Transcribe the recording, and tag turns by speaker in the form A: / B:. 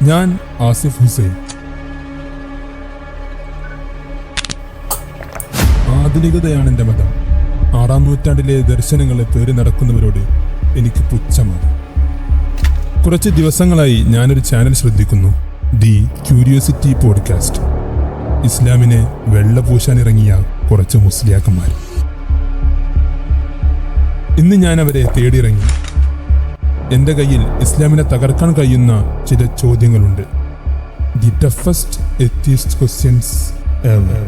A: ഞാൻ ആസിഫ് ഹുസൈൻ. ആധുനികതയാണ് എൻ്റെ മതം. 6-ാം നൂറ്റാണ്ടിലെ ദർശനങ്ങളെ പേറി നടക്കുന്നവരോട് എനിക്ക് പുച്ഛമാണ്. കുറച്ച് ദിവസങ്ങളായി ഞാനൊരു ചാനൽ ശ്രദ്ധിക്കുന്നു, ദി ക്യൂരിയോസിറ്റി പോഡ്കാസ്റ്റ്. ഇസ്ലാമിനെ വെള്ളപൂശാനിറങ്ങിയ കുറച്ച് മുസ്ലിയാക്കന്മാർ. ഇന്ന് ഞാൻ അവരെ തേടിയിറങ്ങി. എൻ്റെ കയ്യിൽ ഇസ്ലാമിനെ തകർക്കാൻ കഴിയുന്ന ചില ചോദ്യങ്ങളുണ്ട്. The toughest atheist questions ever.